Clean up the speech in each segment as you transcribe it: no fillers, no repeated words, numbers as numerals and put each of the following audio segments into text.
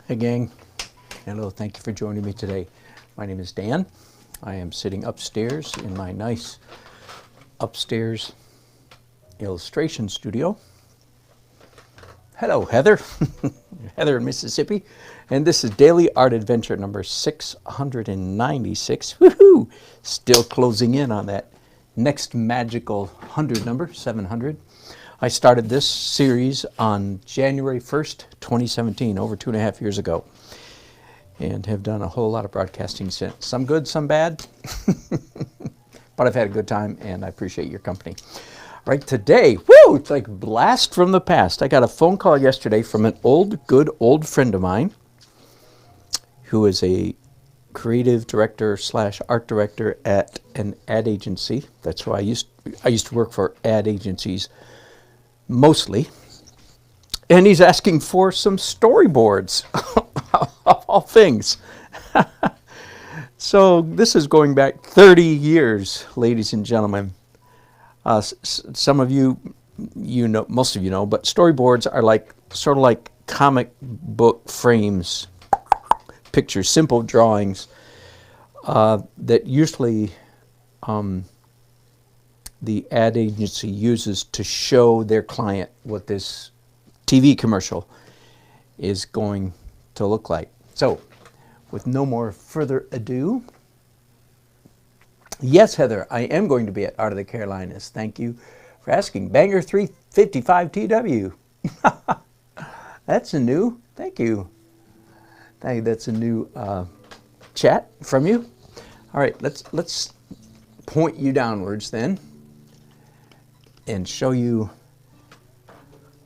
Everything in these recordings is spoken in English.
Hey gang, hello, thank you for joining me today. My name is Dan. I am sitting upstairs in my nice upstairs illustration studio. Hello Heather, Heather in Mississippi, and this is Daily Art Adventure number 696. Woohoo! Still closing in on that next magical 100 number, 700. I started this series on January 1st, 2017, over 2.5 years ago, and have done a whole lot of broadcasting since. Some good, some bad, but I've had a good time, and I appreciate your company. Right, today, woo, it's like blast from the past. I got a phone call yesterday from an good old friend of mine who is a creative director slash art director at an ad agency. That's why I used to work for ad agencies mostly. And he's asking for some storyboards of all things. So this is going back 30 years, ladies and gentlemen. Some of you know, most of you know, but storyboards are like sort of like comic book frames, pictures, simple drawings that usually the ad agency uses to show their client what this TV commercial is going to look like. So, with no more further ado, yes, Heather, I am going to be at Art of the Carolinas. Thank you for asking. Banger 355 TW. That's a new, thank you. That's a new chat from you. All right, let's point you downwards then and show you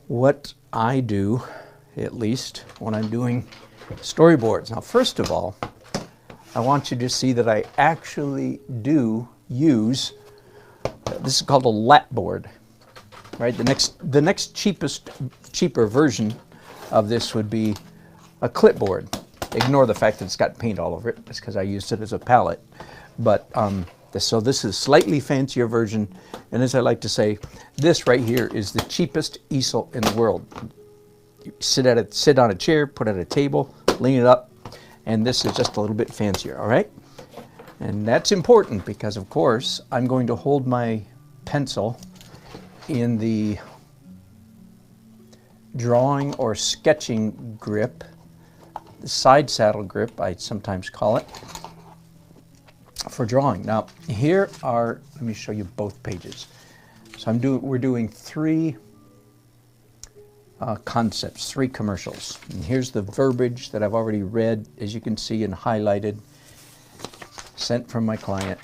what I do, at least when I'm doing storyboards. Now, first of all, I want you to see that I actually do use, this is called a lapboard, right? The next cheaper version of this would be a clipboard. Ignore the fact that it's got paint all over it. It's because I used it as a palette. But so this is a slightly fancier version. And as I like to say, this right here is the cheapest easel in the world. You sit on a chair, put it at a table, lean it up, and this is just a little bit fancier, all right? And that's important because, of course, I'm going to hold my pencil in the drawing or sketching grip, the side saddle grip, I sometimes call it, for drawing. Now, here are, let me show you both pages. So we're doing three concepts, three commercials. And here's the verbiage that I've already read, as you can see, and highlighted, sent from my client.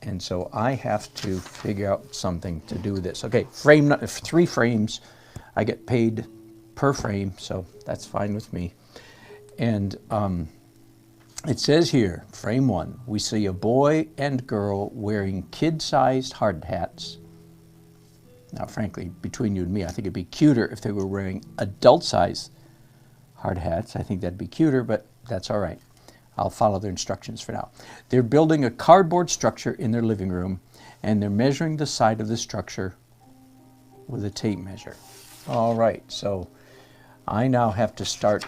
And so I have to figure out something to do with this. Okay, three frames. I get paid per frame, so that's fine with me. And it says here, frame one, we see a boy and girl wearing kid-sized hard hats. Now, frankly, between you and me, I think it'd be cuter if they were wearing adult-sized hard hats. I think that'd be cuter, but that's all right. I'll follow their instructions for now. They're building a cardboard structure in their living room, and they're measuring the side of the structure with a tape measure. All right, so I now have to start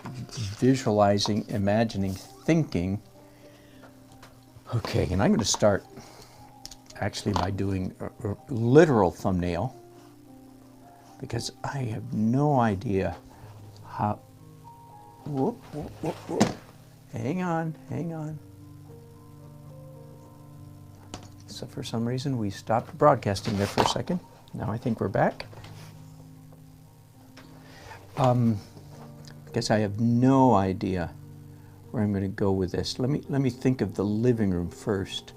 visualizing, imagining, thinking. Okay, and I'm going to start actually by doing a literal thumbnail, because I have no idea how. Whoop, whoop, whoop, whoop. Hang on. So for some reason we stopped broadcasting there for a second. Now I think we're back. Because I have no idea where I'm going to go with this. Let me think of the living room first,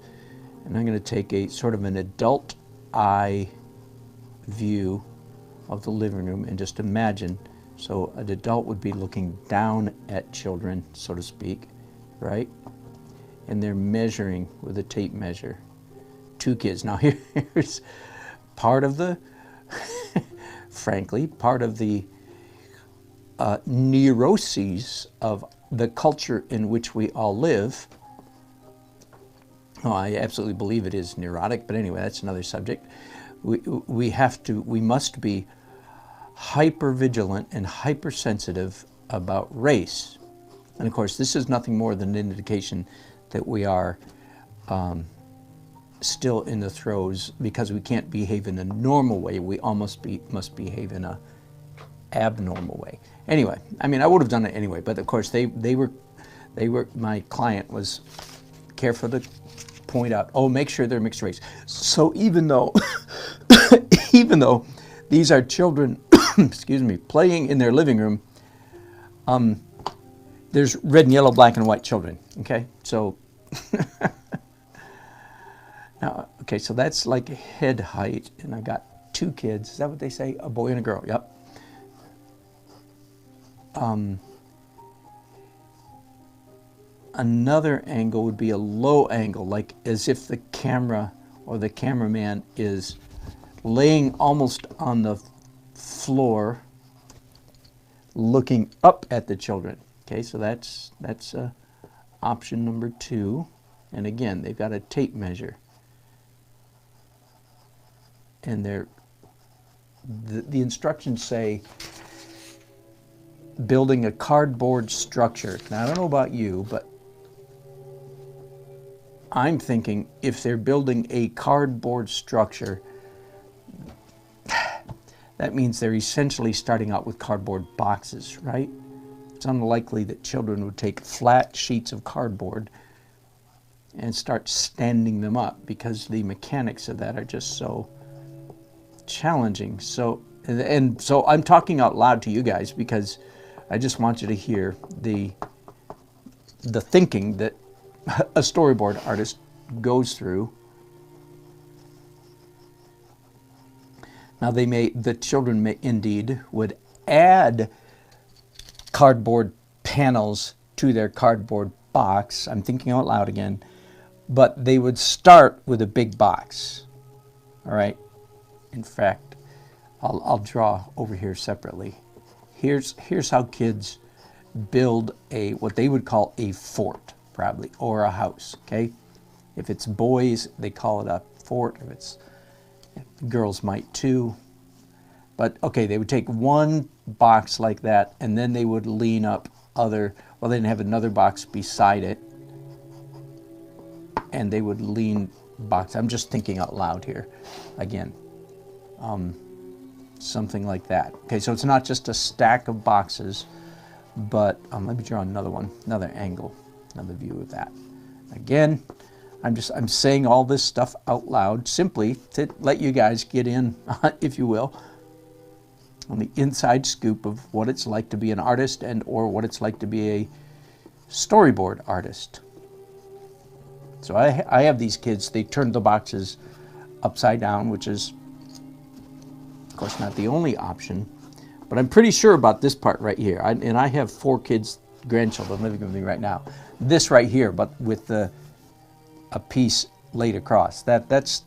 and I'm going to take a sort of an adult eye view of the living room and just imagine. So an adult would be looking down at children, so to speak, right? And they're measuring with a tape measure. Two kids. Now here's part of the, frankly, part of the neuroses of the culture in which we all live. Oh, I absolutely believe it is neurotic, but anyway, that's another subject. We must be hyper vigilant and hypersensitive about race. And of course, this is nothing more than an indication that we are still in the throes, because we can't behave in a normal way. We almost must behave in a abnormal way. Anyway, I mean, I would have done it anyway, but of course they were, my client was careful to point out, oh, make sure they're mixed race. So even though, even though these are children, excuse me, playing in their living room, there's red and yellow, black and white children, okay? So, now, okay, so that's like head height, and I got 2 kids. Is that what they say? A boy and a girl, yep. Another angle would be a low angle, like as if the camera or the cameraman is laying almost on the floor, looking up at the children. Okay, so that's option number 2. And again, they've got a tape measure. And the instructions say building a cardboard structure. Now, I don't know about you, but I'm thinking if they're building a cardboard structure, that means they're essentially starting out with cardboard boxes, right? It's unlikely that children would take flat sheets of cardboard and start standing them up, because the mechanics of that are just so challenging. So, and so I'm talking out loud to you guys because I just want you to hear the thinking that a storyboard artist goes through. Now the children may indeed would add cardboard panels to their cardboard box. I'm thinking out loud again, but they would start with a big box. All right. In fact, I'll draw over here separately. Here's how kids build what they would call a fort, probably, or a house. Okay. If it's boys, they call it a fort. If girls might too. But okay, they would take one box like that, and then they would lean up they'd have another box beside it, and they would lean box. I'm just thinking out loud here again. Something like that. Okay, so it's not just a stack of boxes, but let me draw another one, another angle, another view of that. Again, I'm saying all this stuff out loud simply to let you guys get in, if you will, on the inside scoop of what it's like to be an artist or what it's like to be a storyboard artist. So I have these kids, they turn the boxes upside down, which is, of course, not the only option, but I'm pretty sure about this part right here. And I have 4 kids, grandchildren living with me right now. This right here, but with a piece laid across. That's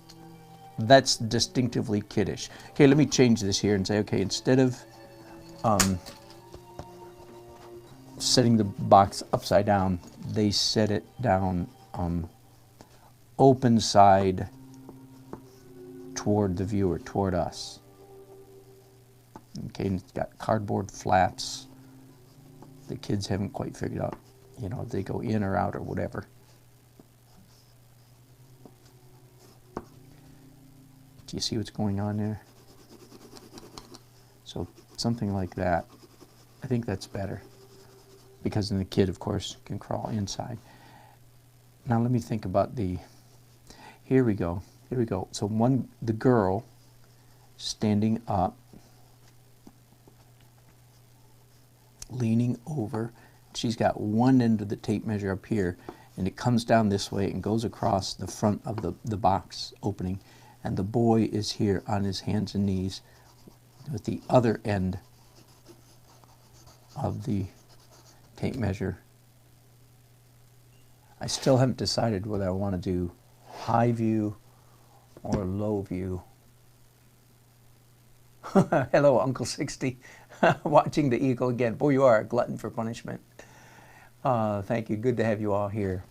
distinctively kiddish. Okay, let me change this here and say, okay, instead of setting the box upside down, they set it down open side toward the viewer, toward us. Okay, and it's got cardboard flaps. The kids haven't quite figured out, if they go in or out or whatever. Do you see what's going on there? So something like that. I think that's better, because then the kid, of course, can crawl inside. Now let me think about here we go. So the girl standing up, leaning over. She's got one end of the tape measure up here, and it comes down this way and goes across the front of the box opening. And the boy is here on his hands and knees with the other end of the tape measure. I still haven't decided whether I want to do high view or low view. Hello, Uncle 60. Watching the eagle again. Boy, you are a glutton for punishment. Thank you. Good to have you all here.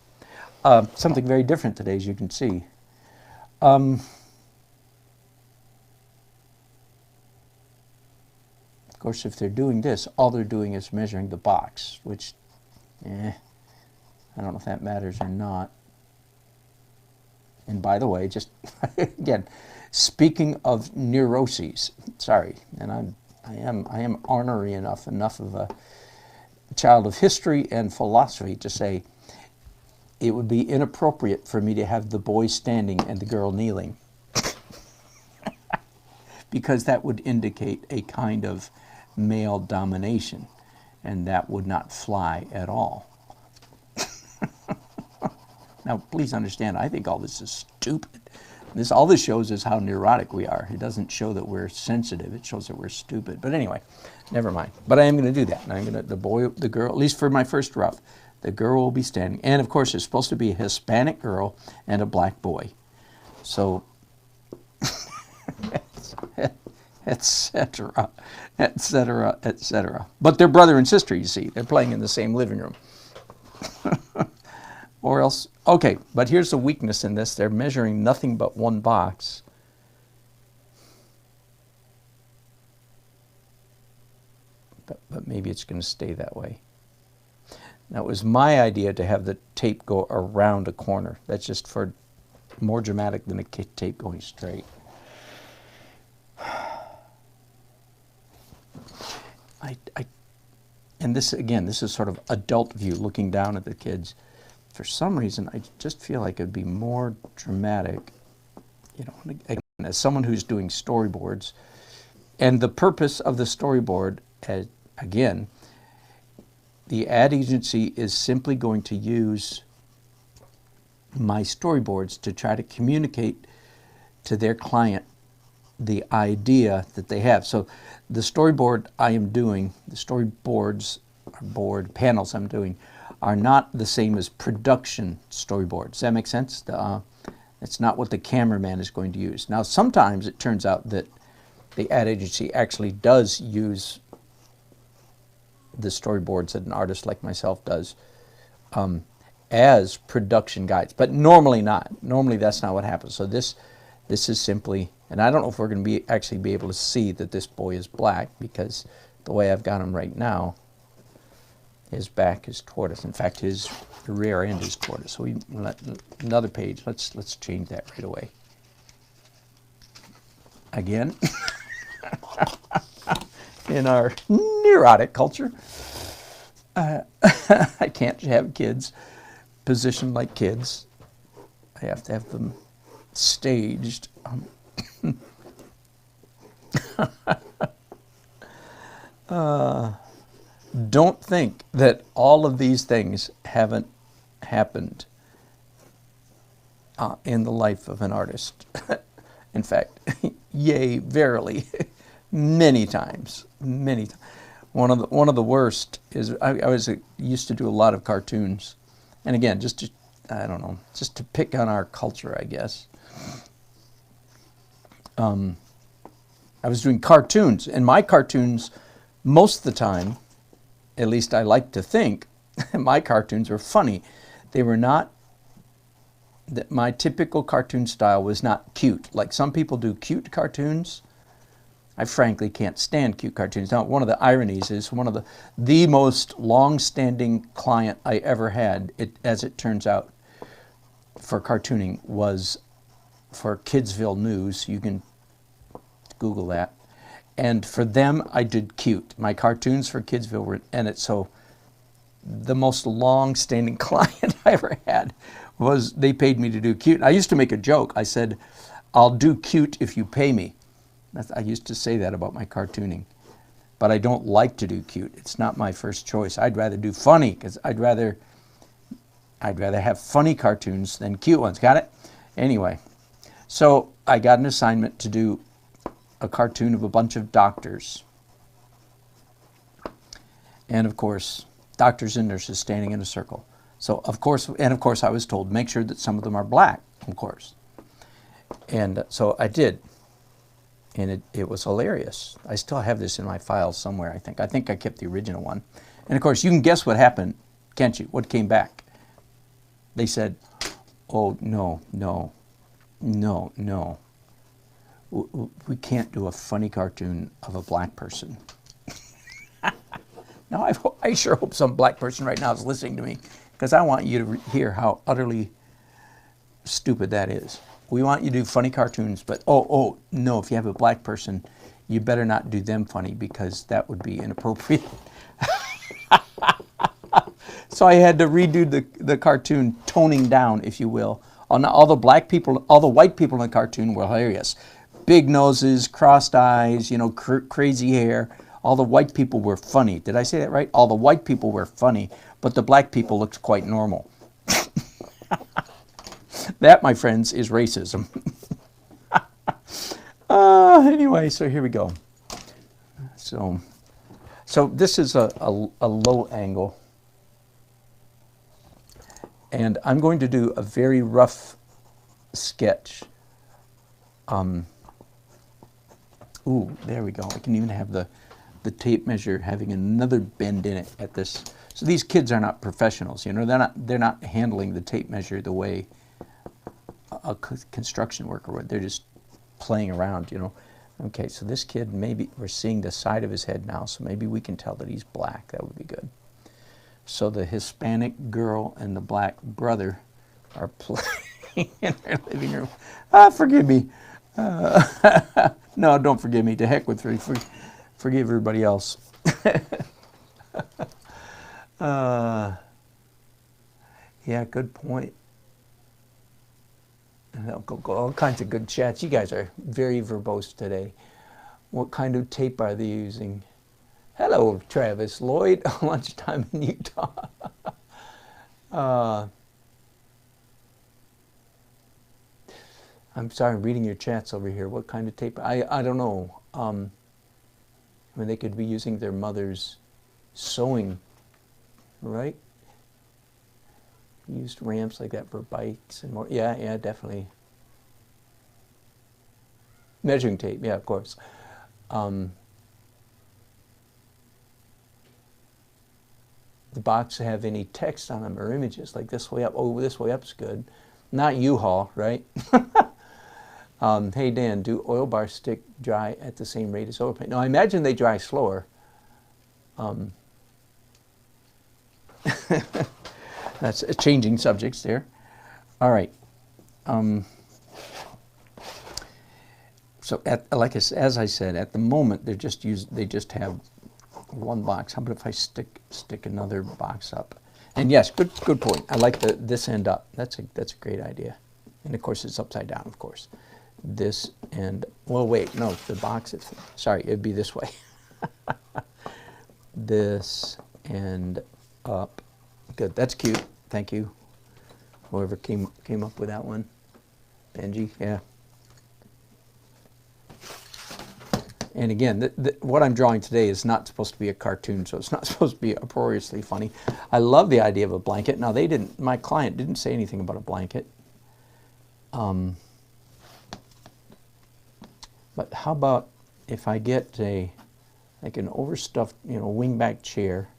Something very different today, as you can see. Of course, if they're doing this, all they're doing is measuring the box, which I don't know if that matters or not. And by the way, just again, speaking of neuroses, sorry, and I am ornery enough of a child of history and philosophy to say it would be inappropriate for me to have the boy standing and the girl kneeling, because that would indicate a kind of male domination, and that would not fly at all. Now, please understand, I think all this is stupid. All this shows is how neurotic we are. It doesn't show that we're sensitive. It shows that we're stupid. But anyway, never mind. But I am going to do that. And I'm going to, the girl, at least for my first rough, the girl will be standing. And of course, it's supposed to be a Hispanic girl and a black boy. So, etc., etc., etc. But they're brother and sister, you see. They're playing in the same living room. Or else, okay, but here's the weakness in this. They're measuring nothing but one box. But maybe it's going to stay that way. Now, it was my idea to have the tape go around a corner. That's just for more dramatic than a tape going straight. And this, again, this is sort of adult view, looking down at the kids. For some reason, I just feel like it would be more dramatic, you know, again, as someone who's doing storyboards. And the purpose of the storyboard, again, the ad agency is simply going to use my storyboards to try to communicate to their client the idea that they have. So the storyboard I am doing, the storyboards, or board panels I'm doing, are not the same as production storyboards. Does that make sense? It's not what the cameraman is going to use. Now, sometimes it turns out that the ad agency actually does use the storyboards that an artist like myself does as production guides, but normally not. Normally that's not what happens. So this is simply, and I don't know if we're going to actually be able to see that this boy is black, because the way I've got him right now, his back is toward us. In fact, his rear end is toward us. So another page. Let's change that right away. Again, in our neurotic culture, I can't have kids positioned like kids. I have to have them staged. Don't think that all of these things haven't happened in the life of an artist. In fact, yea, verily, many times, many times. One of the worst is I used to do a lot of cartoons, and again, just to, I don't know, just to pick on our culture, I guess. I was doing cartoons, and my cartoons, most of the time, at least I like to think, my cartoons were funny. They were not, my typical cartoon style was not cute. Like some people do cute cartoons. I frankly can't stand cute cartoons. Now, one of the ironies is one of the most long-standing client I ever had, as it turns out, for cartooning was for Kidsville News. You can Google that. And for them, I did cute. My cartoons for Kidsville were, and it's so, the most long-standing client I ever had was, they paid me to do cute. I used to make a joke. I said, I'll do cute if you pay me. I used to say that about my cartooning. But I don't like to do cute. It's not my first choice. I'd rather do funny, because I'd rather have funny cartoons than cute ones. Got it? Anyway, so I got an assignment to do a cartoon of a bunch of doctors. And of course, doctors and nurses standing in a circle. So of course I was told, make sure that some of them are black, of course. And so I did. And it was hilarious. I still have this in my files somewhere, I think. I think I kept the original one. And of course, you can guess what happened, can't you? What came back? They said, oh, no, no, no, no. We can't do a funny cartoon of a black person. Now, I sure hope some black person right now is listening to me, because I want you to hear how utterly stupid that is. We want you to do funny cartoons, but oh, no, if you have a black person, you better not do them funny, because that would be inappropriate. So I had to redo the cartoon, toning down, if you will. All the black people, all the white people in the cartoon were hilarious. Big noses, crossed eyes, crazy hair. All the white people were funny. Did I say that right? All the white people were funny, but the black people looked quite normal. That, my friends, is racism. Anyway, so here we go. So this is a low angle. And I'm going to do a very rough sketch. Ooh, there we go. I can even have the tape measure having another bend in it at this. So these kids are not professionals, they're not handling the tape measure the way a construction worker would. They're just playing around, Okay, so this kid, maybe we're seeing the side of his head now, so maybe we can tell that he's black. That would be good. So the Hispanic girl and the black brother are playing in their living room. Forgive me. No, don't forgive me. To heck with me. Forgive everybody else. Yeah, good point. All kinds of good chats. You guys are very verbose today. What kind of tape are they using? Hello, Travis Lloyd. Lunchtime in Utah. I'm sorry, I'm reading your chats over here. What kind of tape? I don't know. They could be using their mother's sewing, right? Used ramps like that for bikes and more. Yeah, definitely. Measuring tape, yeah, of course. The box have any text on them or images, like this way up. Oh, this way up's good. Not U-Haul, right? Hey, Dan, do oil bars stick dry at the same rate as oil paint? No, I imagine they dry slower. That's changing subjects there. All right. So, as I said, at the moment they just have one box. How about if I stick another box up? And yes, good point. I like this end up. That's a great idea. And of course, it's upside down. Of course, this end. Well, wait, no, the box is. Sorry, it'd be this way. This end up. Good. That's cute. Thank you. Whoever came up with that one. Benji. Yeah. And again, what I'm drawing today is not supposed to be a cartoon, so it's not supposed to be uproariously funny. I love the idea of a blanket. Now, my client didn't say anything about a blanket. But how about if I get like an overstuffed, wingback chair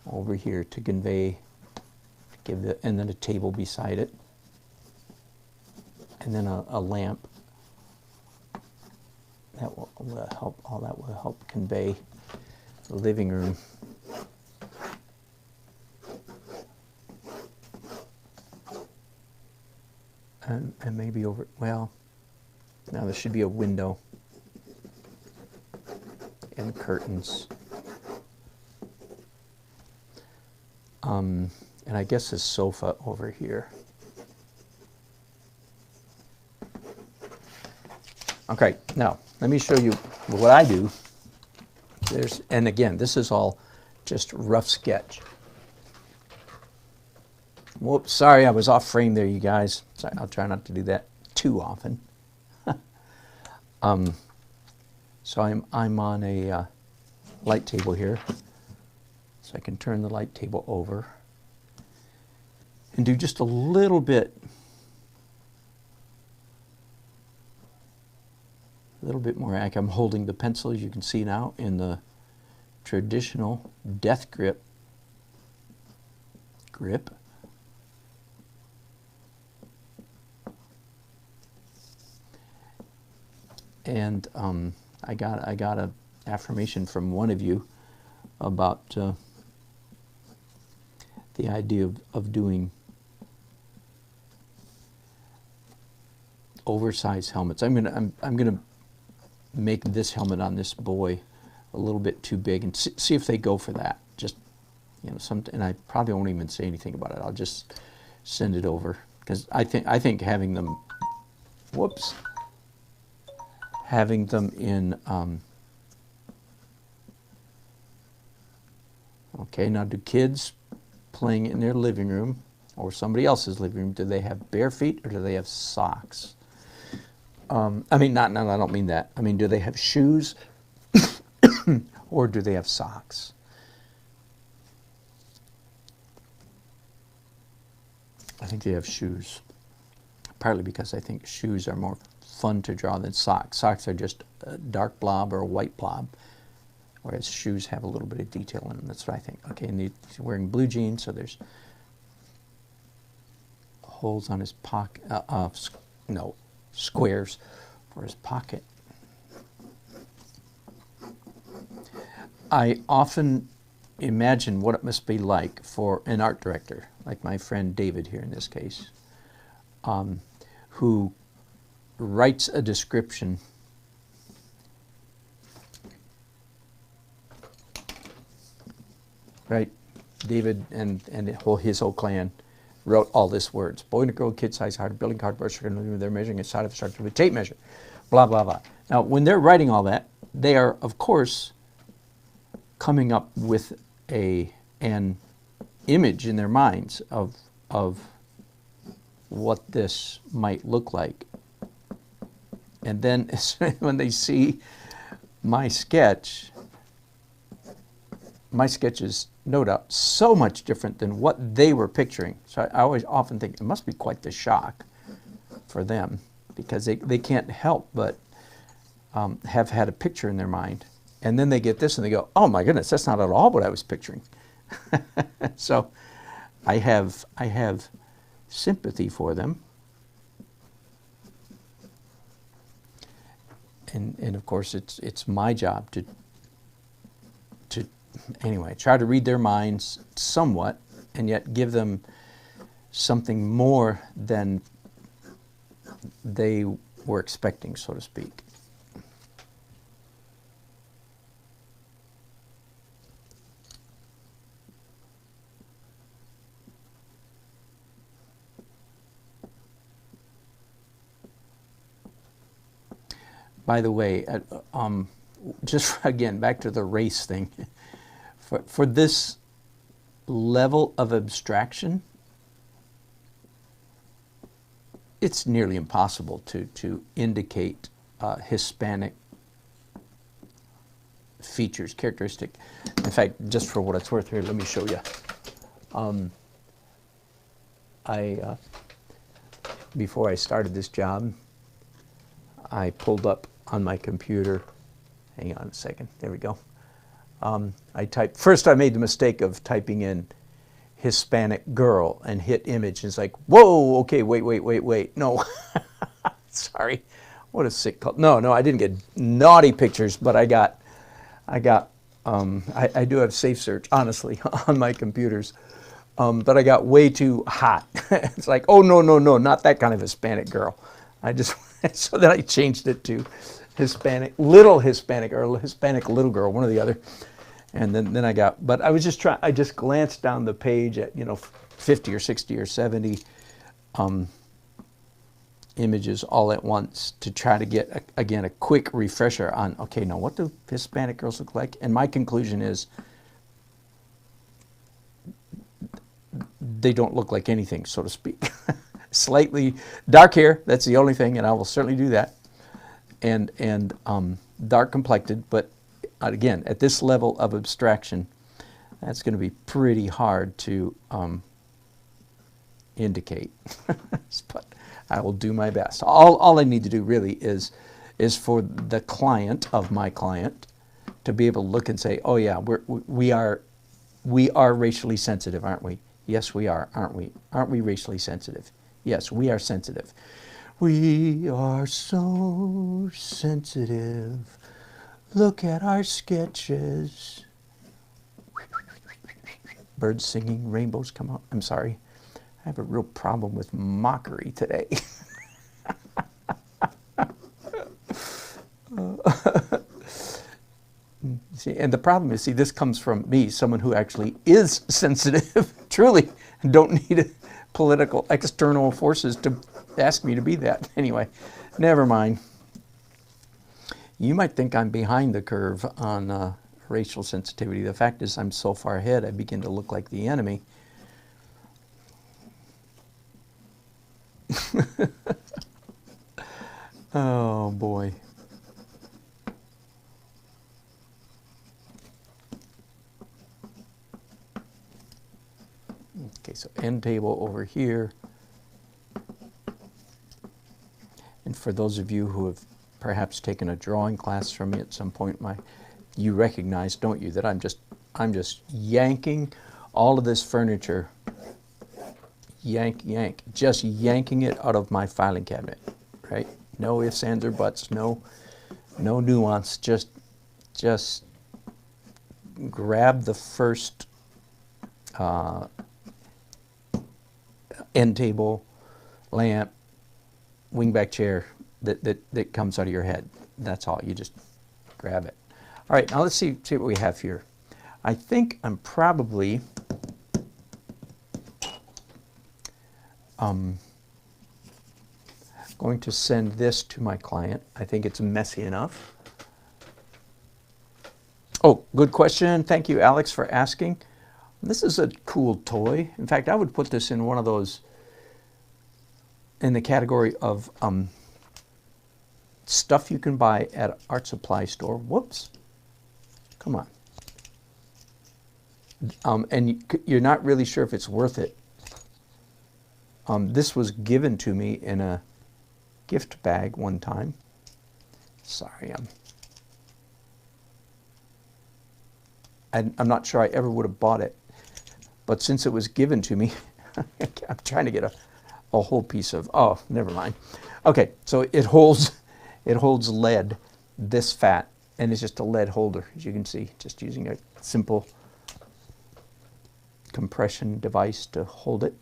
over here to convey, and then a table beside it, and then a lamp. That will help. All that will help convey the living room. And maybe over. Well, now there should be a window and curtains. And I guess a sofa over here. Okay, now let me show you what I do. And again, this is all just rough sketch. Whoops, sorry, I was off frame there, you guys. Sorry, I'll try not to do that too often. So I'm on a light table here, so I can turn the light table over and do just a little bit more accurate. I'm holding the pencil, as you can see now, in the traditional death grip. And I got a affirmation from one of you about the idea of doing oversized helmets. I'm gonna make this helmet on this boy a little bit too big and see if they go for that. Just, you know, and I probably won't even say anything about it. I'll just send it over, because I think having them, whoops, having them in. Okay, now do kids playing in their living room or somebody else's living room, do they have bare feet or do they have socks? I mean, no, I don't mean that. I mean, do they have shoes or do they have socks? I think they have shoes, partly because I think shoes are more fun to draw than socks. Socks are just a dark blob or a white blob, whereas shoes have a little bit of detail in them. That's what I think. Okay, and he's wearing blue jeans, so there's holes on his pocket, no, squares for his pocket. I often imagine what it must be like for an art director, like my friend David here in this case, who writes a description right? David and his whole clan wrote all this words. Boy and a girl, kid size, hard, building cardboard, they're measuring a side of a structure with a tape measure, blah, blah, blah. Now, when they're writing all that, they are, of course, coming up with an image in their minds of what this might look like. And then when they see my sketch is no doubt so much different than what they were picturing. So I always often think it must be quite the shock for them, because they can't help but have had a picture in their mind. And then they get this and they go, oh my goodness, that's not at all what I was picturing. So I have sympathy for them. And of course it's my job to anyway, try to read their minds somewhat, and yet give them something more than they were expecting, so to speak. By the way, just again, back to the race thing. For this level of abstraction, it's nearly impossible to indicate Hispanic features, characteristic. In fact, just for what it's worth here, let me show you. Before I started this job, I pulled up on my computer, hang on a second, there we go. First I made the mistake of typing in Hispanic girl and hit image, and it's like, whoa, okay, wait, no, sorry, what a sick call. No, I didn't get naughty pictures, but I do have safe search, honestly, on my computers, but I got way too hot. It's like, oh, no, not that kind of Hispanic girl. So then I changed it to Hispanic little little girl, one or the other. And then I got, but I was just I just glanced down the page at, 50 or 60 or 70 images all at once to try to get, again, a quick refresher on, okay, now what do Hispanic girls look like? And my conclusion is they don't look like anything, so to speak. Slightly dark hair, that's the only thing, and I will certainly do that. And dark complected, but again, at this level of abstraction, that's going to be pretty hard to indicate. But I will do my best. All I need to do really is for the client of my client to be able to look and say, oh yeah, we are racially sensitive, aren't we? Yes, we are, aren't we? Aren't we racially sensitive? Yes, we are sensitive. We are so sensitive. Look at our sketches. Birds singing, rainbows come out. I'm sorry. I have a real problem with mockery today. See, and the problem is, see, this comes from me, someone who actually is sensitive, truly, don't need political external forces to ask me to be that. Anyway, never mind. You might think I'm behind the curve on racial sensitivity. The fact is, I'm so far ahead, I begin to look like the enemy. Oh, boy. Okay, so end table over here. And for those of you who have perhaps taken a drawing class from me at some point, you recognize, don't you, that I'm just yanking all of this furniture, yank, just yanking it out of my filing cabinet, right? No ifs, ands, or buts, no nuance, just grab the first end table, lamp, wingback chair that comes out of your head. That's all. You just grab it. All right, now let's see what we have here. I think I'm probably going to send this to my client. I think it's messy enough. Oh, good question. Thank you, Alex, for asking. This is a cool toy. In fact, I would put this in one of those, in the category of stuff you can buy at an art supply store. Whoops. Come on. And you're not really sure if it's worth it. This was given to me in a gift bag one time. Sorry, I'm not sure I ever would have bought it. But since it was given to me, I'm trying to get a whole piece of, oh, never mind. Okay, so it holds lead this fat, and it's just a lead holder, as you can see, just using a simple compression device to hold it.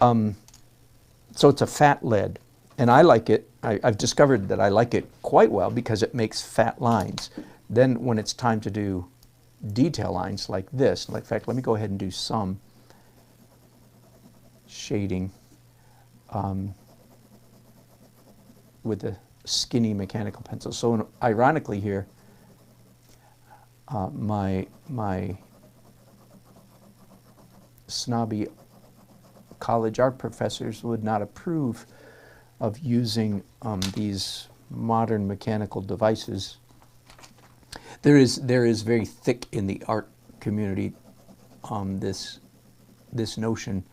So it's a fat lead, and I like it. I've discovered that I like it quite well because it makes fat lines. Then when it's time to do detail lines like this, in fact, let me go ahead and do some shading with a skinny mechanical pencil. So ironically here, my snobby college art professors would not approve of using these modern mechanical devices. There is very thick in the art community this notion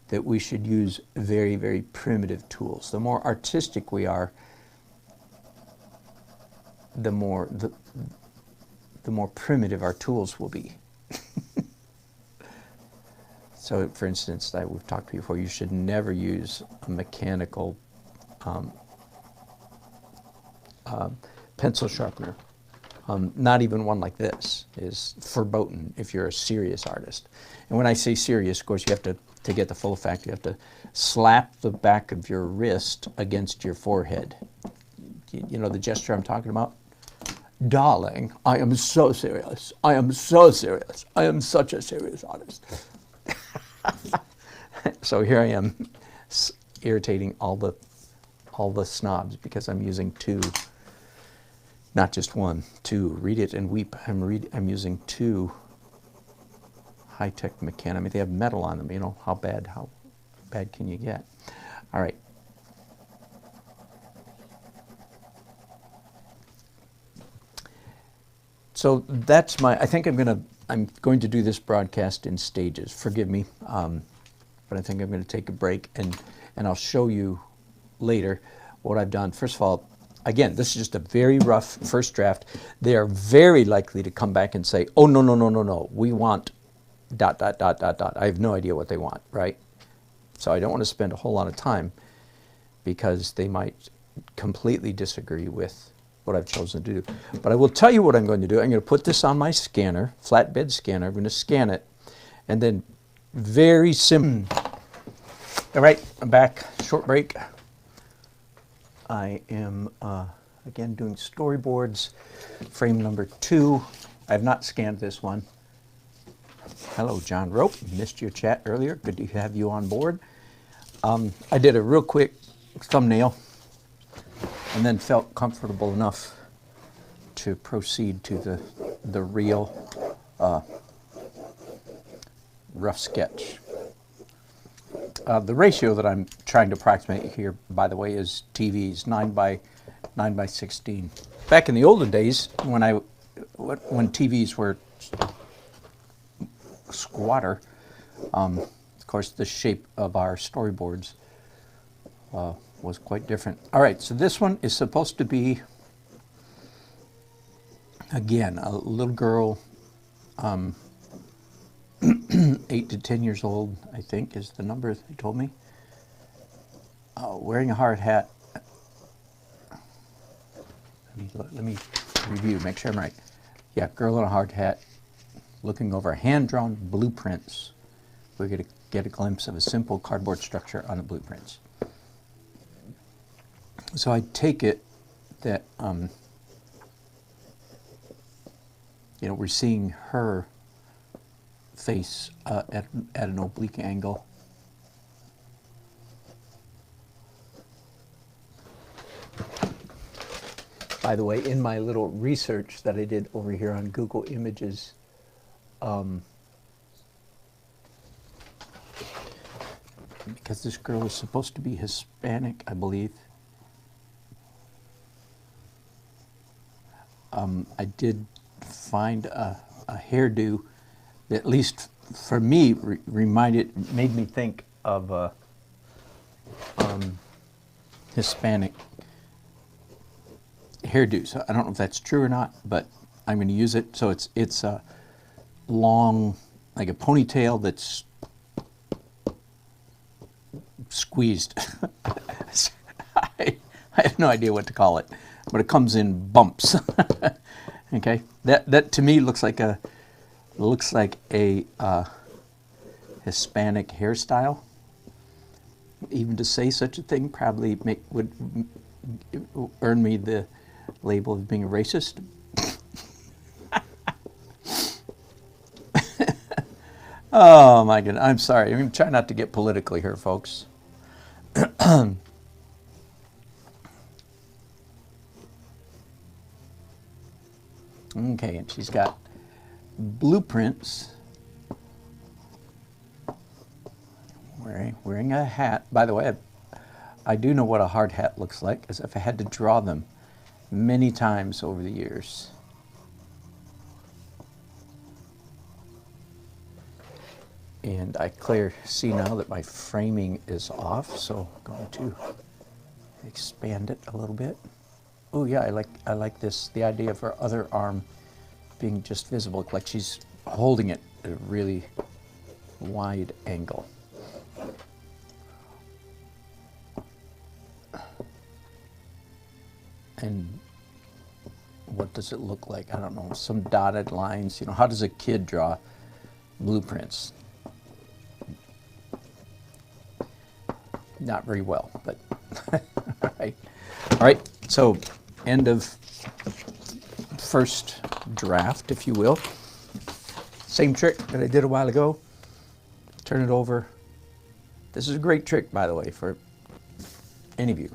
that we should use very, very primitive tools. The more artistic we are, the more primitive our tools will be. So, for instance, we've talked before, you should never use a mechanical pencil sharpener. Not even one like this is verboten if you're a serious artist. And when I say serious, of course, you have to get the full effect, you have to slap the back of your wrist against your forehead. You know the gesture I'm talking about? Darling, I am so serious. I am so serious. I am such a serious artist. So here I am irritating all the snobs because I'm using two, not just one, two. Read it and weep. I'm using two high-tech mechanics. I mean, they have metal on them. You know, how bad can you get? All right. So that's I think I'm going to do this broadcast in stages. Forgive me, but I think I'm going to take a break and I'll show you later what I've done. First of all, again, this is just a very rough first draft. They are very likely to come back and say, oh, no, we want ... I have no idea what they want, right? So I don't want to spend a whole lot of time because they might completely disagree with what I've chosen to do. But I will tell you what I'm going to do. I'm going to put this on my scanner, flatbed scanner. I'm going to scan it, and then very simple. All right, I'm back. Short break. I am, again, doing storyboards, frame number 2. I have not scanned this one. Hello, John Rope. Missed your chat earlier. Good to have you on board. I did a real quick thumbnail and then felt comfortable enough to proceed to the real rough sketch. The ratio that I'm trying to approximate here, by the way, is TVs, 9 by 16. Back in the olden days, when TVs were squatter, of course, the shape of our storyboards was quite different. All right, so this one is supposed to be, again, a little girl, 8 to 10 years old, I think, is the number they told me. Wearing a hard hat. Let me review, make sure I'm right. Yeah, girl in a hard hat, looking over hand-drawn blueprints. We're going to get a glimpse of a simple cardboard structure on the blueprints. So I take it that, we're seeing her face at an oblique angle. By the way, in my little research that I did over here on Google Images, because this girl is supposed to be Hispanic, I believe, I did find a hairdo that, at least for me, made me think of Hispanic hairdo. So I don't know if that's true or not, but I'm going to use it. So it's a long, like a ponytail that's squeezed. I have no idea what to call it, but it comes in bumps. Okay, that to me looks like a Hispanic hairstyle. Even to say such a thing probably would earn me the label of being a racist. Oh my goodness, I'm sorry. I'm going to try not to get politically here, folks. Okay, and she's got blueprints. Wearing a hat. By the way, I do know what a hard hat looks like, as if I had to draw them many times over the years. And I see now that my framing is off, so I'm going to expand it a little bit. Oh yeah, I like this, the idea of her other arm being just visible, like she's holding it at a really wide angle. And what does it look like? I don't know, some dotted lines. How does a kid draw blueprints? Not very well, but all right. All right, so end of first draft, if you will. Same trick that I did a while ago. Turn it over. This is a great trick, by the way, for any of you,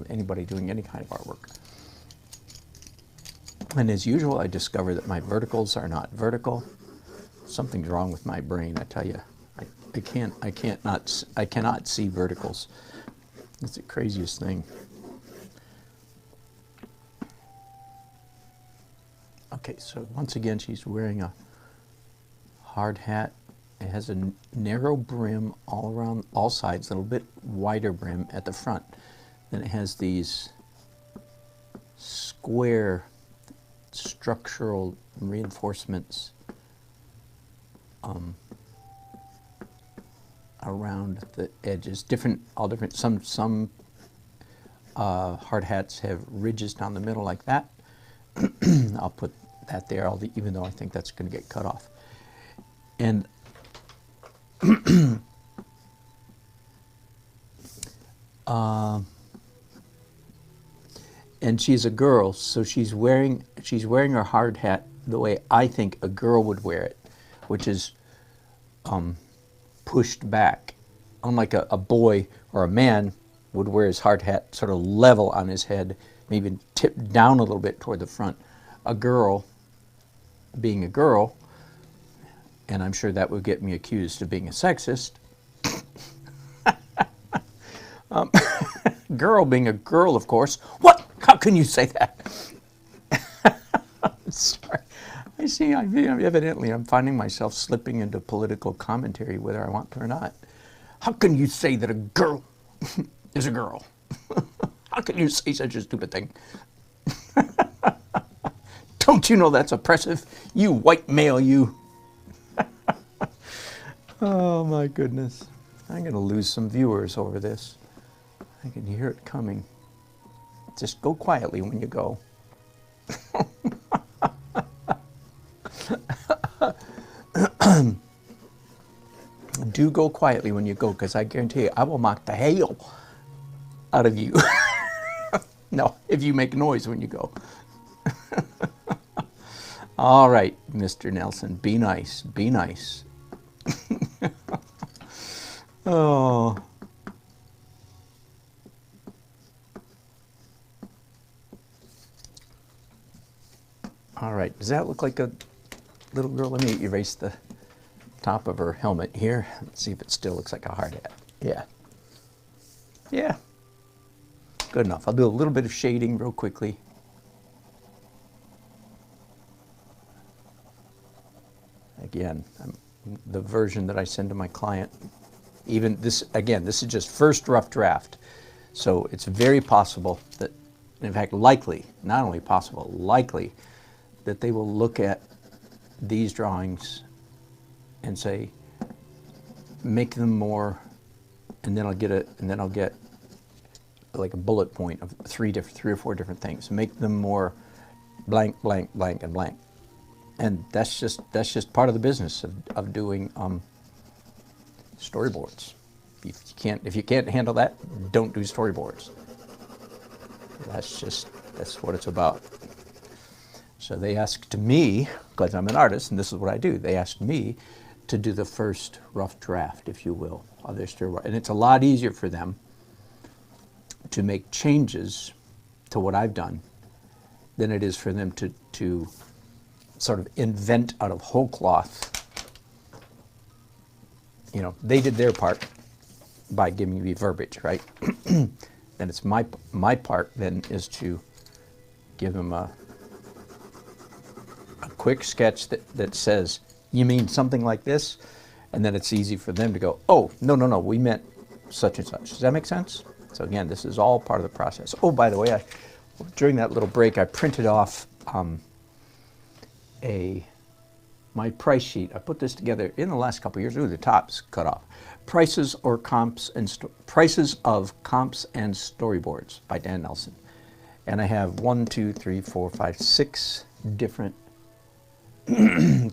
anybody doing any kind of artwork. And as usual, I discover that my verticals are not vertical. Something's wrong with my brain, I tell you. I cannot see verticals. It's the craziest thing. Okay, so once again, she's wearing a hard hat. It has a narrow brim all around, all sides, a little bit wider brim at the front. Then it has these square structural reinforcements around the edges, all different. Some Hard hats have ridges down the middle like that. I'll put that there, even though I think that's going to get cut off. And and she's a girl, so she's wearing her hard hat the way I think a girl would wear it, which is pushed back, unlike a boy or a man would wear his hard hat sort of level on his head, maybe tipped down a little bit toward the front. A girl, being a girl, and I'm sure that would get me accused of being a sexist. Girl being a girl, of course. What? How can you say that? Sorry. I see, evidently I'm finding myself slipping into political commentary whether I want to or not. How can you say that a girl is a girl? How can you say such a stupid thing? Don't you know that's oppressive? You white male, you. Oh my goodness. I'm going to lose some viewers over this. I can hear it coming. Just go quietly when you go. Do go quietly when you go, because I guarantee you, I will mock the hell out of you. No, if you make noise when you go. All right, Mr. Nelson, be nice, be nice. Oh. All right, does that look like a little girl? Let me erase the top of her helmet here. Let's see if it still looks like a hard hat. Yeah. Yeah. Good enough. I'll do a little bit of shading real quickly. Again, the version that I send to my client, even this, again, this is just first rough draft. So it's very possible that, in fact, likely, not only possible, likely, that they will look at these drawings and say, make them more, and then I'll get like a bullet point of three or four different things. Make them more blank, blank, blank, and blank. And that's just part of the business of doing storyboards. If you can't handle that, don't do storyboards. That's what it's about. So they asked me, because I'm an artist and this is what I do, they asked me to do the first rough draft, if you will, of their storyboard. And it's a lot easier for them to make changes to what I've done than it is for them to sort of invent out of whole cloth. You know, they did their part by giving me verbiage, right? Then it's my part then is to give them a quick sketch that says, you mean something like this? And then it's easy for them to go, oh, no, we meant such and such. Does that make sense? So again, this is all part of the process. Oh, by the way, during that little break, I printed off my price sheet. I put this together in the last couple of years. Ooh, the top's cut off. Prices of Comps and Storyboards by Dan Nelson. And I have 6 different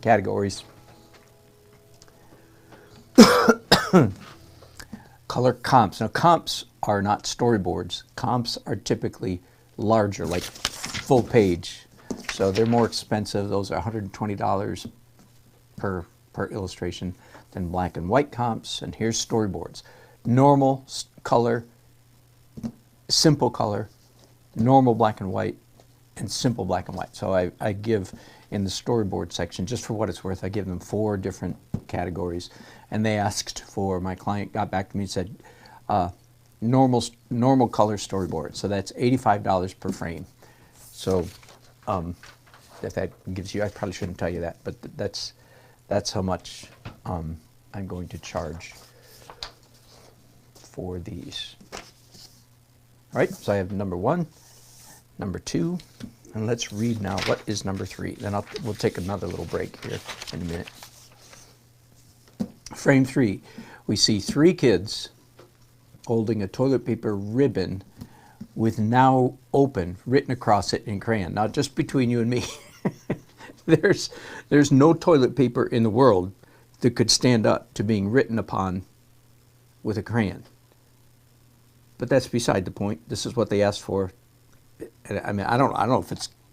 categories. Color comps. Now, comps are not storyboards. Comps are typically larger, like full page. So they're more expensive. Those are $120 per illustration than black and white comps. And here's storyboards. Normal color, simple color, normal black and white, and simple black and white. So I give, in the storyboard section, just for what it's worth, I give them 4 different categories. And they asked for, my client got back to me and said, normal color storyboard. So that's $85 per frame. So if that gives you, I probably shouldn't tell you that, but that's how much I'm going to charge for these. All right, so I have number 1, number 2, and let's read now what is number 3. Then we'll take another little break here in a minute. Frame 3, we see 3 kids holding a toilet paper ribbon with "now open" written across it in crayon. Now, just between you and me, there's no toilet paper in the world that could stand up to being written upon with a crayon. But that's beside the point. This is what they asked for. I mean, I don't know if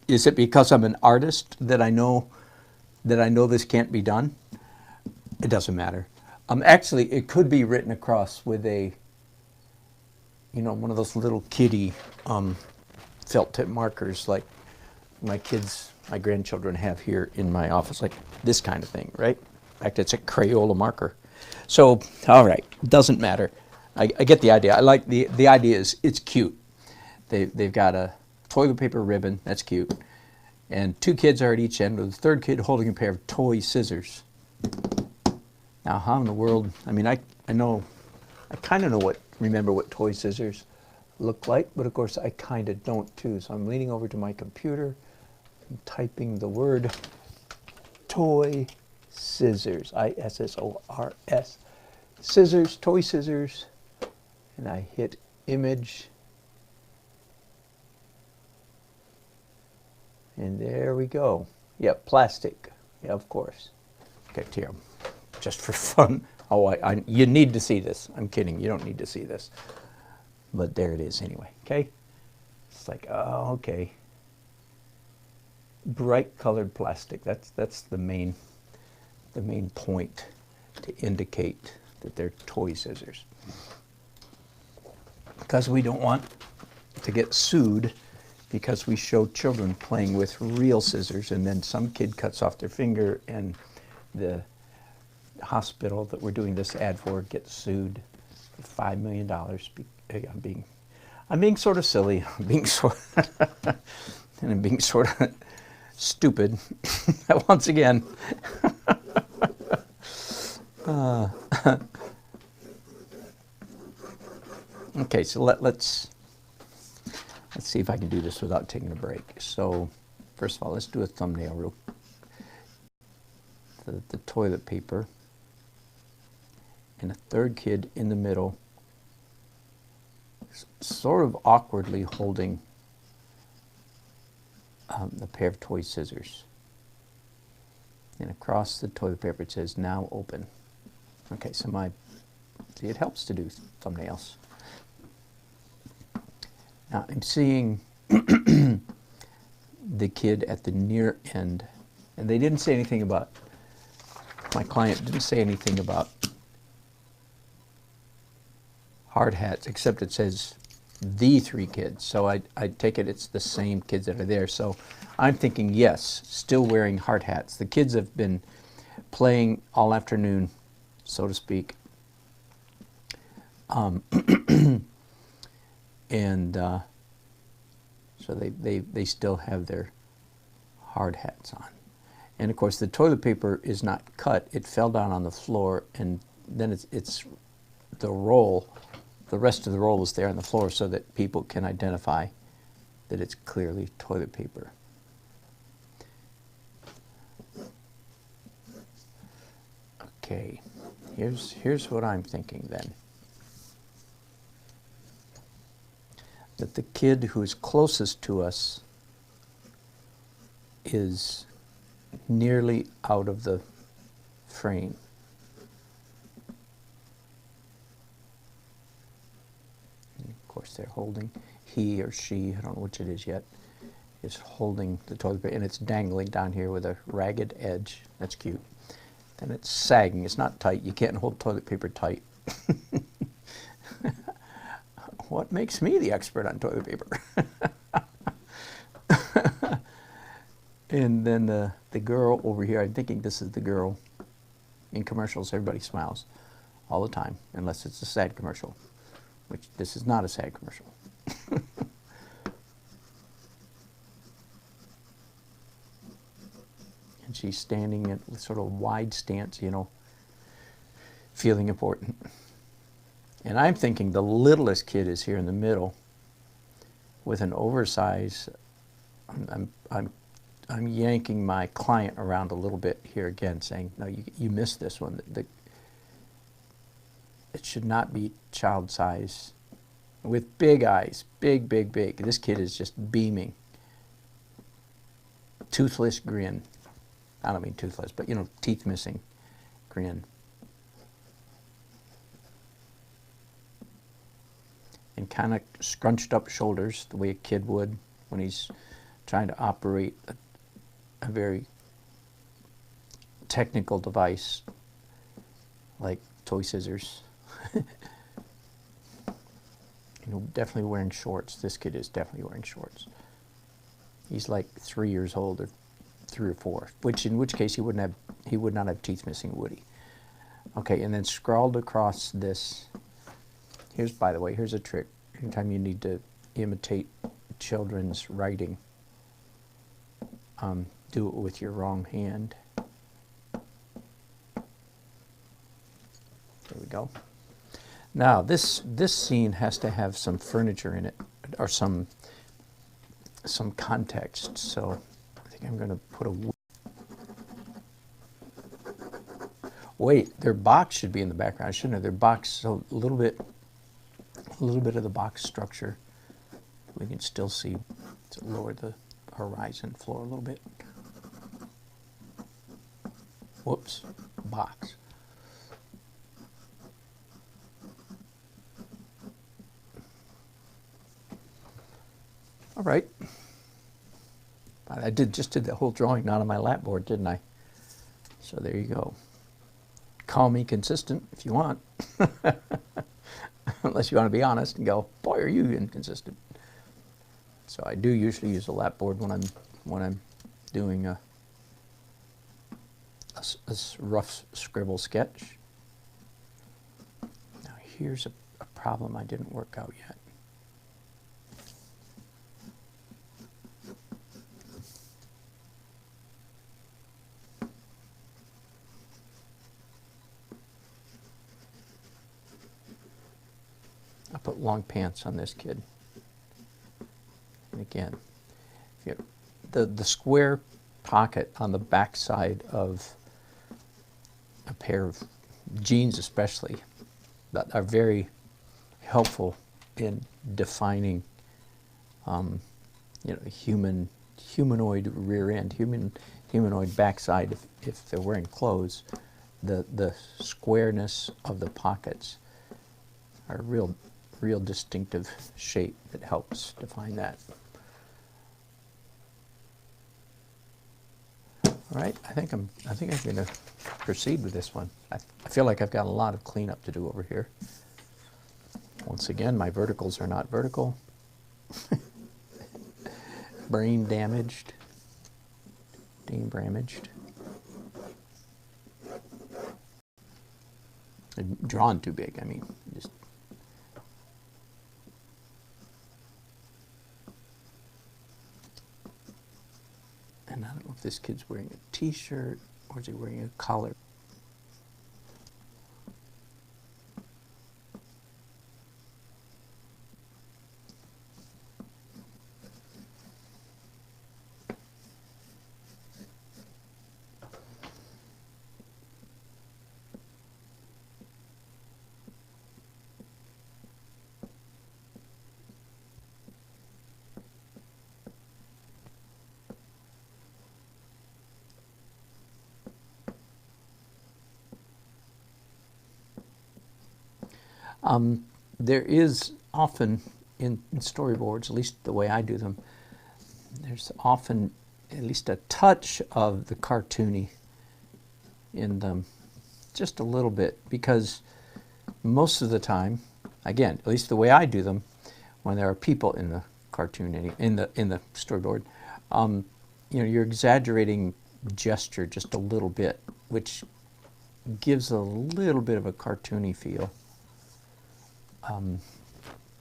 is it because I'm an artist that I know this can't be done? It doesn't matter. Actually, it could be written across with a, one of those little kiddie felt tip markers like my grandchildren have here in my office, like this kind of thing, right? In fact, it's a Crayola marker. So, all right, doesn't matter. I get the idea. I like the idea is it's cute. They've got a toilet paper ribbon, that's cute. And 2 kids are at each end with the third kid holding a pair of toy scissors. Now, how in the world, I mean, I kind of remember what toy scissors look like, but of course I kind of don't too. So I'm leaning over to my computer and typing the word toy scissors, I-S-S-O-R-S, scissors, toy scissors, and I hit image. And there we go. Yep, plastic. Yeah, of course. Okay, here, just for fun. Oh, you need to see this. I'm kidding. You don't need to see this. But there it is anyway. Okay. It's like, oh, okay. Bright colored plastic. That's the main point to indicate that they're toy scissors. Because we don't want to get sued because we show children playing with real scissors and then some kid cuts off their finger and the hospital that we're doing this ad for gets sued for $5 million. I'm being sort of silly. I'm being sort of stupid once again. Okay, so let's see if I can do this without taking a break. So first of all, let's do a thumbnail the toilet paper and a third kid in the middle, sort of awkwardly holding a pair of toy scissors. And across the toilet paper it says "now open." Okay, so see, it helps to do thumbnails. Now I'm seeing the kid at the near end, and they didn't say anything about, my client didn't say anything about hard hats, except it says the 3 kids. So I take it it's the same kids that are there. So I'm thinking, yes, still wearing hard hats. The kids have been playing all afternoon, so to speak. And so they still have their hard hats on. And of course the toilet paper is not cut. It fell down on the floor, and then it's the roll, the rest of the roll is there on the floor so that people can identify that it's clearly toilet paper. Okay, here's what I'm thinking then. That the kid who is closest to us is nearly out of the frame. And of course they're holding, he or she, I don't know which it is yet, is holding the toilet paper, and it's dangling down here with a ragged edge. That's cute. Then it's sagging. It's not tight. You can't hold toilet paper tight. What makes me the expert on toilet paper? And then the girl over here, I'm thinking this is the girl. In commercials, everybody smiles all the time, unless it's a sad commercial, which this is not a sad commercial. And she's standing at sort of wide stance, feeling important. And I'm thinking the littlest kid is here in the middle with an oversized, I'm yanking my client around a little bit here again, saying, no, you missed this one. It should not be child size with big eyes, big, big, big. This kid is just beaming. Toothless grin. I don't mean toothless, but you know, teeth missing grin. And kind of scrunched up shoulders, the way a kid would when he's trying to operate a very technical device like toy scissors. You know, definitely wearing shorts. This kid is definitely wearing shorts. He's like 3 years old, or 3 or 4, in which case he would not have teeth missing, would he? Okay, and then scrawled across this. Here's, by the way, here's a trick. Anytime you need to imitate children's writing, do it with your wrong hand. There we go. Now this scene has to have some furniture in it, or some context. So I think I'm going to put a. Wait, their box should be in the background, shouldn't it? Their box, so a little bit of the box structure. We can still see. To lower the horizon floor a little bit. Whoops, box. All right. I just did the whole drawing not on my lapboard, didn't I? So there you go. Call me consistent if you want. Unless you want to be honest and go, boy, are you inconsistent. So I do usually use a lapboard when I'm doing a rough scribble sketch. Now here's a problem I didn't work out yet. I put long pants on this kid. And again, the square pocket on the back side of a pair of jeans especially, that are very helpful in defining you know, humanoid rear end, humanoid backside if they're wearing clothes. The squareness of the pockets are real distinctive shape that helps define that. All right, I think I'm going to proceed with this one. I feel like I've got a lot of cleanup to do over here. Once again, my verticals are not vertical. Brain damaged. Drawn too big, I mean, just. And I don't know if this kid's wearing a t-shirt or is he wearing a collar. There is often in storyboards, at least the way I do them, there's often at least a touch of the cartoony in them, just a little bit, because most of the time, again, at least the way I do them, when there are people in the cartoon, in the storyboard, you know, you're exaggerating gesture just a little bit, which gives a little bit of a cartoony feel.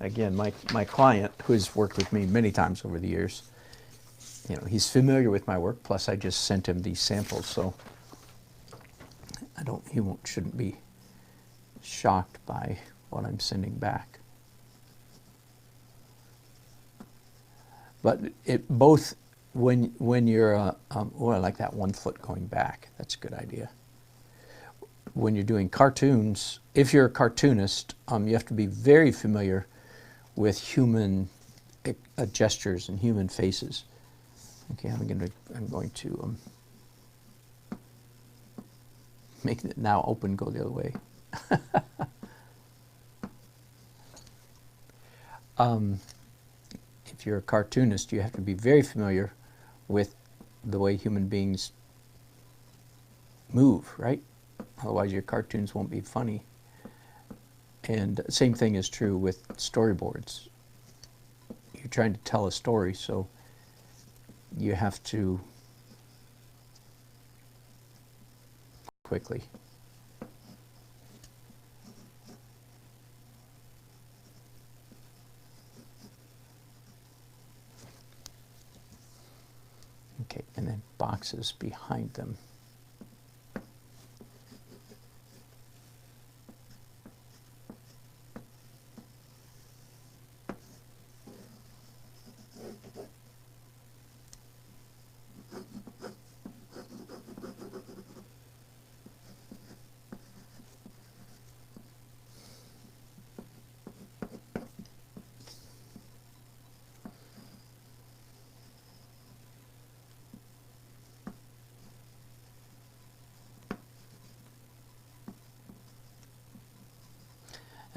Again, my client, who's worked with me many times over the years, you know, he's familiar with my work. Plus, I just sent him these samples, so shouldn't be shocked by what I'm sending back. But both when you're oh, I like that 1 foot going back. That's a good idea. When you're doing cartoons, if you're a cartoonist, you have to be very familiar with human gestures and human faces. Okay, I'm going to make it now open, go the other way. If you're a cartoonist, you have to be very familiar with the way human beings move, right? Otherwise your cartoons won't be funny. And same thing is true with storyboards. You're trying to tell a story, so you have to quickly. Okay, and then boxes behind them.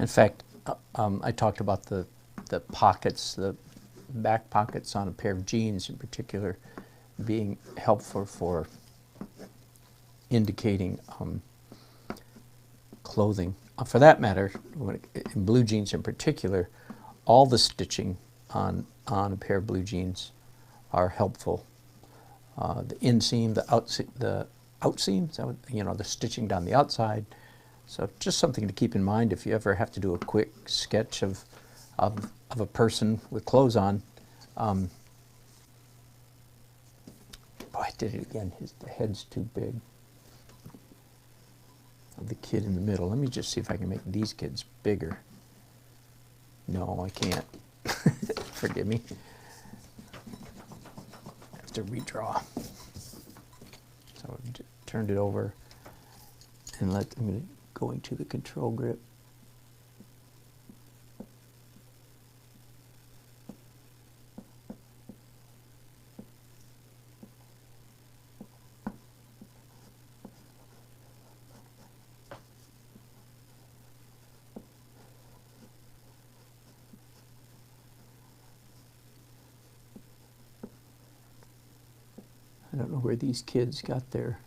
In fact, I talked about the pockets, the back pockets on a pair of jeans in particular, being helpful for indicating clothing. For that matter, in blue jeans in particular, all the stitching on a pair of blue jeans are helpful. The inseam, the outseam, so, you know, the stitching down the outside. So just something to keep in mind if you ever have to do a quick sketch of a person with clothes on. Oh, I did it again. The head's too big. Of the kid in the middle. Let me just see if I can make these kids bigger. No, I can't. Forgive me. I have to redraw. So I turned it over and I'm going to go into the control grip. I don't know where these kids got their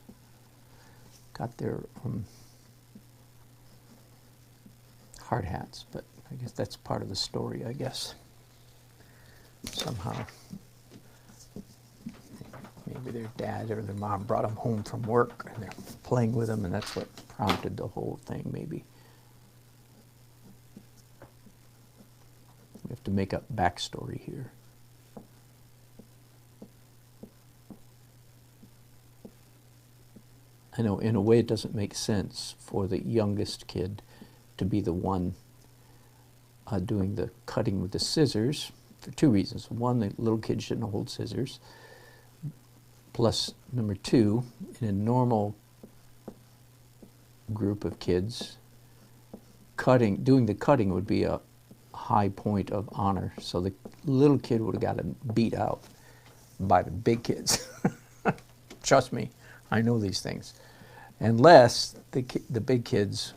hard hats, but I guess that's part of the story, I guess. Somehow. Maybe their dad or their mom brought them home from work and they're playing with them, and that's what prompted the whole thing, maybe. We have to make up backstory here. I know in a way it doesn't make sense for the youngest kid to be the one doing the cutting with the scissors for two reasons. One, the little kid shouldn't hold scissors. Plus, number two, in a normal group of kids, doing the cutting would be a high point of honor. So the little kid would have gotten beat out by the big kids. Trust me, I know these things. Unless the big kids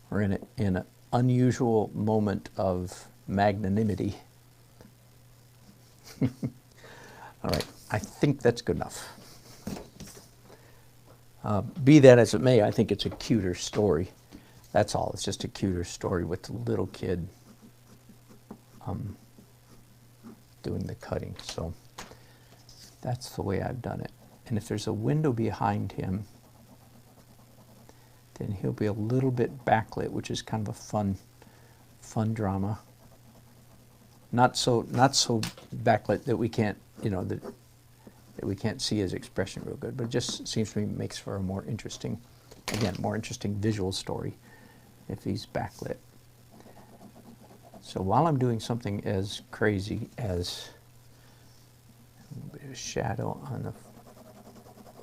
are in an unusual moment of magnanimity. All right, I think that's good enough. Be that as it may, I think it's a cuter story. That's all. It's just a cuter story with the little kid doing the cutting. So that's the way I've done it. And if there's a window behind him, then he'll be a little bit backlit, which is kind of a fun drama. Not so backlit that we can't, you know, that we can't see his expression real good, but it just seems to me makes for a more interesting, again, more interesting visual story if he's backlit. So while I'm doing something as crazy as a little bit of shadow on the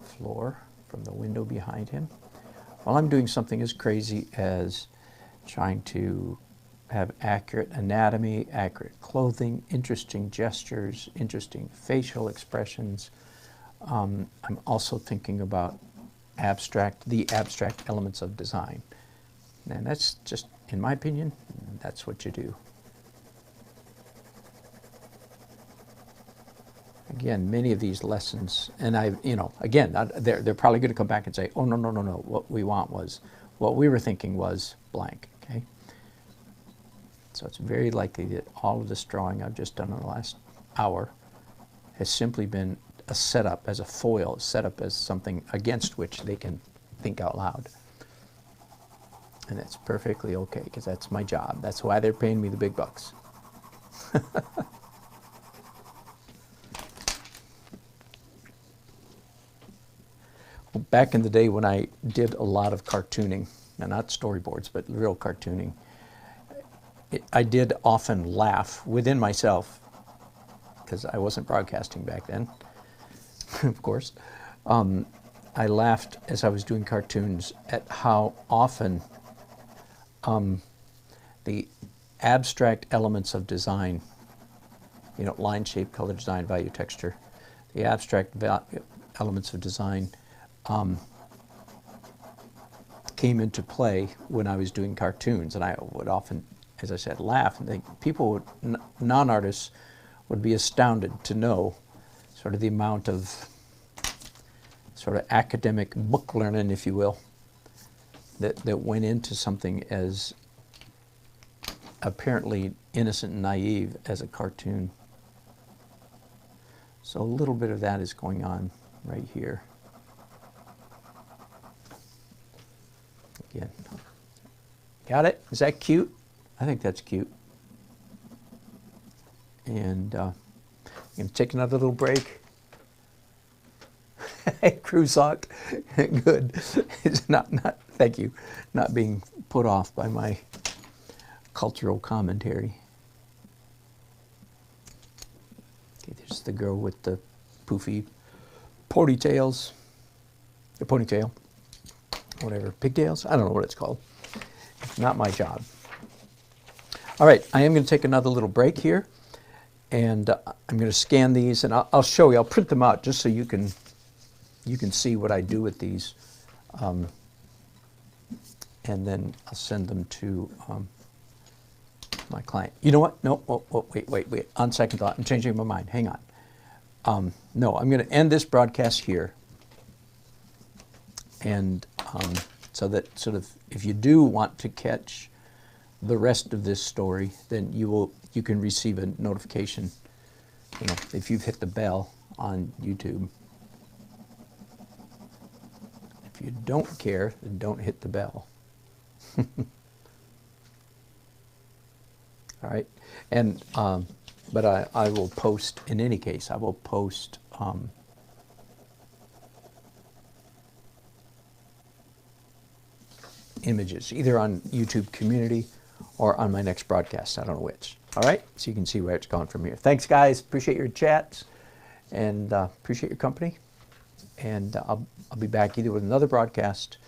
floor from the window behind him, while I'm doing something as crazy as trying to have accurate anatomy, accurate clothing, interesting gestures, interesting facial expressions. I'm also thinking about the abstract elements of design. And that's just, in my opinion, that's what you do. Again, many of these lessons, and again, they're probably going to come back and say, oh, no, no, no, no, what we were thinking was blank, okay? So it's very likely that all of this drawing I've just done in the last hour has simply been a setup as a foil, set up as something against which they can think out loud. And that's perfectly okay, because that's my job. That's why they're paying me the big bucks. Well, back in the day when I did a lot of cartooning, and not storyboards, but real cartooning, I did often laugh within myself, because I wasn't broadcasting back then, of course. I laughed as I was doing cartoons at how often the abstract elements of design, line, shape, color, design, value, texture, the abstract elements of design came into play when I was doing cartoons. And I would often, as I said, laugh and think people, non-artists, would be astounded to know sort of the amount of sort of academic book learning, if you will, that went into something as apparently innocent and naive as a cartoon. So a little bit of that is going on right here. Again, got it? Is that cute? I think that's cute. And I'm going to take another little break. Hey, Cruzhawk, good. It's not, thank you, not being put off by my cultural commentary. Okay, there's the girl with the poofy ponytails, the ponytail, whatever, pigtails, I don't know what it's called. Not my job. All right, I am going to take another little break here, and I'm going to scan these, and I'll show you, I'll print them out just so you can see what I do with these, and then I'll send them to my client. You know what? No, wait. On second thought, I'm changing my mind. Hang on. No, I'm going to end this broadcast here, and so that sort of, if you do want to catch the rest of this story, then you can receive a notification, if you've hit the bell on YouTube. If you don't care, then don't hit the bell. All right, and but I will post, in any case, I will post images, either on YouTube Community or on my next broadcast. I don't know which. All right, so you can see where it's gone from here. Thanks, guys. Appreciate your chats, and appreciate your company. And I'll be back either with another broadcast,